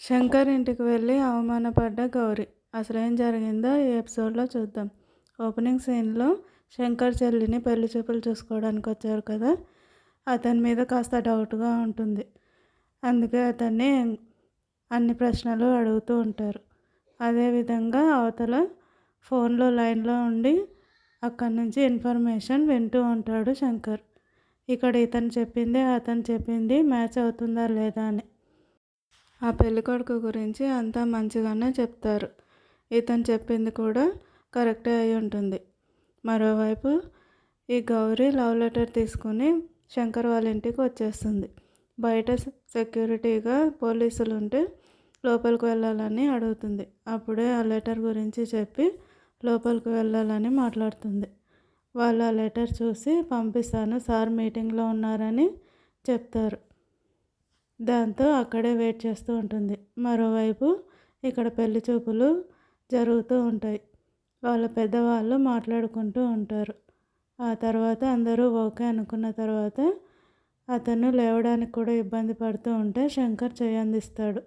శంకర్ ఇంటికి వెళ్ళి అవమానపడ్డ గౌరీ. అసలేం జరిగిందో ఈ ఎపిసోడ్లో చూద్దాం. ఓపెనింగ్ సీన్లో శంకర్ చెల్లిని పెళ్లి చూపులు చూసుకోవడానికి వచ్చారు కదా, అతని మీద కాస్త డౌట్గా ఉంటుంది. అందుకే అతన్ని అన్ని ప్రశ్నలు అడుగుతూ ఉంటారు. అదేవిధంగా అవతల ఫోన్లో లైన్లో ఉండి అక్కడి నుంచి ఇన్ఫర్మేషన్ వింటూ ఉంటాడు శంకర్. ఇక్కడ ఇతను చెప్పింది అతను చెప్పింది మ్యాచ్ అవుతుందా లేదా అని. ఆ పెళ్ళికొడుకు గురించి అంతా మంచిగానే చెప్తారు. ఇతను చెప్పింది కూడా కరెక్టే అయి ఉంటుంది. మరోవైపు ఈ గౌరీ లవ్ లెటర్ తీసుకుని శంకర్ వాళ్ళ ఇంటికి వచ్చేస్తుంది. బయట సెక్యూరిటీగా పోలీసులు ఉంటే లోపలికి వెళ్ళాలని అడుగుతుంది. అప్పుడే ఆ లెటర్ గురించి చెప్పి లోపలికి వెళ్ళాలని మాట్లాడుతుంది. వాళ్ళు ఆ లెటర్ చూసి పంపిస్తాను సార్ మీటింగ్లో ఉన్నారని చెప్తారు. దాంతో అక్కడే వెయిట్ చేస్తూ ఉంటుంది. మరోవైపు ఇక్కడ పెళ్లి చూపులు జరుగుతూ ఉంటాయి. వాళ్ళ పెద్దవాళ్ళు మాట్లాడుకుంటూ ఉంటారు. ఆ తర్వాత అందరూ ఓకే అనుకున్న తర్వాత అతను లేవడానికి కూడా ఇబ్బంది పడుతూ ఉంటే శంకర్ చేయందిస్తాడు.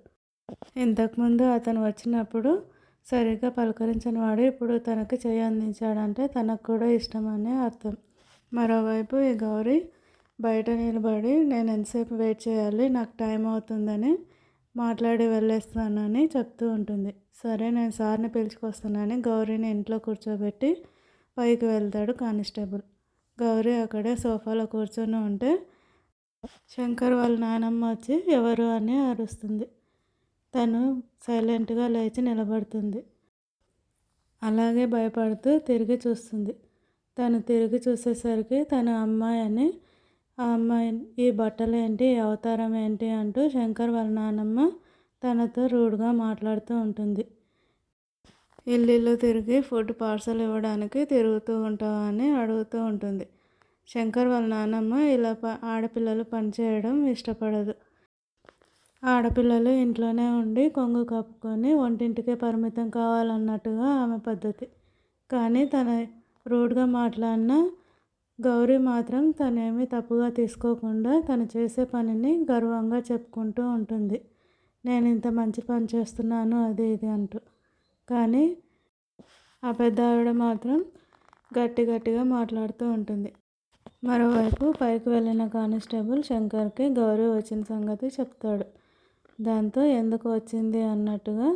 ఇంతకుముందు అతను వచ్చినప్పుడు సరిగ్గా పలకరించిన వాడు ఇప్పుడు తనకి చేయందించాడంటే తనకు కూడా ఇష్టమనే అర్థం. మరోవైపు ఈ గౌరీ బయట నిలబడి నేను ఎంతసేపు వెయిట్ చేయాలి, నాకు టైం అవుతుందని మాట్లాడి వెళ్ళేస్తానని చెప్తూ ఉంటుంది. సరే నేను సార్ని పిలుచుకొస్తానని గౌరీని ఇంట్లో కూర్చోబెట్టి పైకి వెళ్తాడు కానిస్టేబుల్. గౌరీ అక్కడే సోఫాలో కూర్చొని ఉంటే శంకర్ వాళ్ళ నానమ్మ వచ్చి ఎవరు అని అరుస్తుంది. తను సైలెంట్గా లేచి నిలబడుతుంది. అలాగే భయపడుతూ తిరిగి చూస్తుంది. తను తిరిగి చూసేసరికి తన అమ్మాయి అని, ఆ అమ్మాయి ఈ బట్టలు ఏంటి, ఈ అవతారం ఏంటి అంటూ శంకర్ వాళ్ళ నానమ్మ తనతో రూడ్గా మాట్లాడుతూ ఉంటుంది. ఇల్లు తిరిగి ఫుడ్ పార్సల్ ఇవ్వడానికి తిరుగుతూ ఉంటావని అడుగుతూ ఉంటుంది. శంకర్ వాళ్ళ నానమ్మ ఇలా ఆడపిల్లలు పనిచేయడం ఇష్టపడదు. ఆడపిల్లలు ఇంట్లోనే ఉండి కొంగు కప్పుకొని వంటింటికే పరిమితం కావాలన్నట్టుగా ఆమె పద్ధతి. కానీ తన రూడ్గా మాట్లాడిన గౌరీ మాత్రం తనేమీ తప్పుగా తీసుకోకుండా తను చేసే పనిని గర్వంగా చెప్పుకుంటూ ఉంటుంది. నేను ఇంత మంచి పని చేస్తున్నాను అది ఇది అంటూ. కానీ ఆ పెద్ద ఆవిడ మాత్రం గట్టిగా మాట్లాడుతూ ఉంటుంది. మరోవైపు పైకి వెళ్ళిన కానిస్టేబుల్ శంకర్కి గౌరీ వచ్చిన సంగతి చెప్తాడు. దాంతో ఎందుకు వచ్చింది అన్నట్టుగా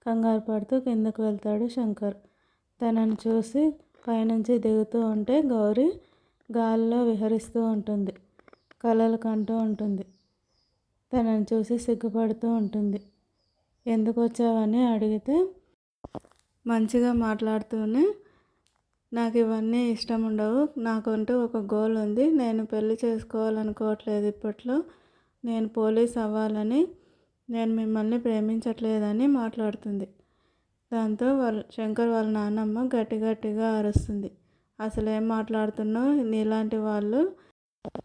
కంగారు పడుతూ కిందకు వెళ్తాడు శంకర్. తనని చూసి పైనుంచి దిగుతూ ఉంటే గౌరీ గాలిలో విహరిస్తూ ఉంటుంది. కలలు కంటూ ఉంటుంది. తనని చూసి సిగ్గుపడుతూ ఉంటుంది. ఎందుకు వచ్చావని అడిగితే మంచిగా మాట్లాడుతూనే నాకు ఇవన్నీ ఇష్టం ఉండవు, నాకంటూ ఒక గోల్ ఉంది, నేను పెళ్లి చేసుకోవాలనుకోవట్లేదు, ఇప్పట్లో నేను పోలీస్ అవ్వాలని, నేను మిమ్మల్ని ప్రేమించట్లేదని మాట్లాడుతుంది. దాంతో శంకర్ వాళ్ళ నాన్నమ్మ గట్టిగా అరుస్తుంది. అసలు ఏం మాట్లాడుతున్నావు, నీలాంటి వాళ్ళు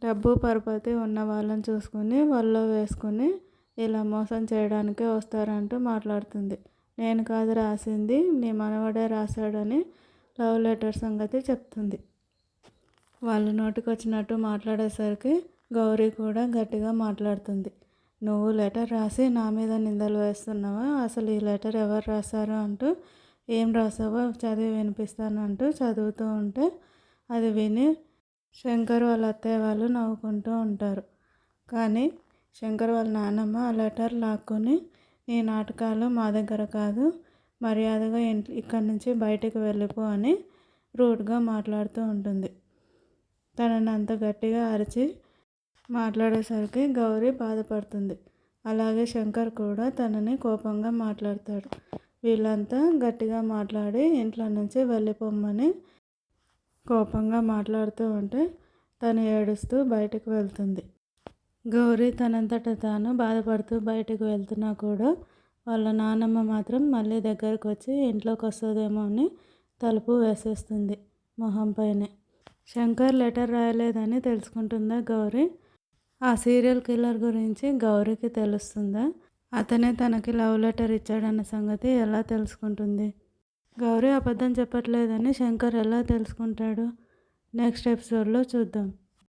డబ్బు పరపతి ఉన్న వాళ్ళని చూసుకుని వాళ్ళలో వేసుకుని ఇలా మోసం చేయడానికే వస్తారంటూ మాట్లాడుతుంది. నేను కాదు రాసింది, నీ మనవడే రాశాడని లవ్ లెటర్ సంగతి చెప్తుంది. వాళ్ళు నోటికొచ్చినట్టు మాట్లాడేసరికి గౌరీ కూడా గట్టిగా మాట్లాడుతుంది. నువ్వు లెటర్ రాసి నా మీద నిందలు వేస్తున్నావా, అసలు ఈ లెటర్ ఎవరు రాశారు అంటూ, ఏం రాసావో చదివి వినిపిస్తాను అంటూ చదువుతూ ఉంటే అది విని శంకర్ వాళ్ళ అత్తయ్య వాళ్ళు నవ్వుకుంటూ ఉంటారు. కానీ శంకర్ వాళ్ళ నాన్నమ్మ ఆ లెటర్ లాక్కొని నీ నాటకాలు మా దగ్గర కాదు, మర్యాదగా ఇక్కడి నుంచి బయటికి వెళ్ళిపో అని రూడ్గా మాట్లాడుతూ ఉంటుంది. తనని అంత గట్టిగా అరిచి మాట్లాడేసరికి గౌరీ బాధపడుతుంది. అలాగే శంకర్ కూడా తనని కోపంగా మాట్లాడతాడు. వీళ్ళంతా గట్టిగా మాట్లాడి ఇంట్లో నుంచి వెళ్ళిపోమ్మని కోపంగా మాట్లాడుతూ ఉంటే తను ఏడుస్తూ బయటకు వెళ్తుంది. గౌరీ తనంతట తాను బాధపడుతూ బయటకు వెళ్తున్నా కూడా వాళ్ళ నానమ్మ మాత్రం మళ్ళీ దగ్గరకు వచ్చి ఇంట్లోకి వస్తుందేమో అని తలుపు వేసేస్తుంది మొహంపైనే. శంకర్ లెటర్ రాయలేదని తెలుసుకుంటుందా గౌరీ? ఆ సీరియల్ కిల్లర్ గురించి గౌరీకి తెలుస్తుందా? అతనే తనకి లవ్ లెటర్ ఇచ్చాడన్న సంగతి ఎలా తెలుసుకుంటుంది? గౌరీ అబద్ధం చెప్పట్లేదని శంకర్ ఎలా తెలుసుకుంటాడు? నెక్స్ట్ ఎపిసోడ్లో చూద్దాం.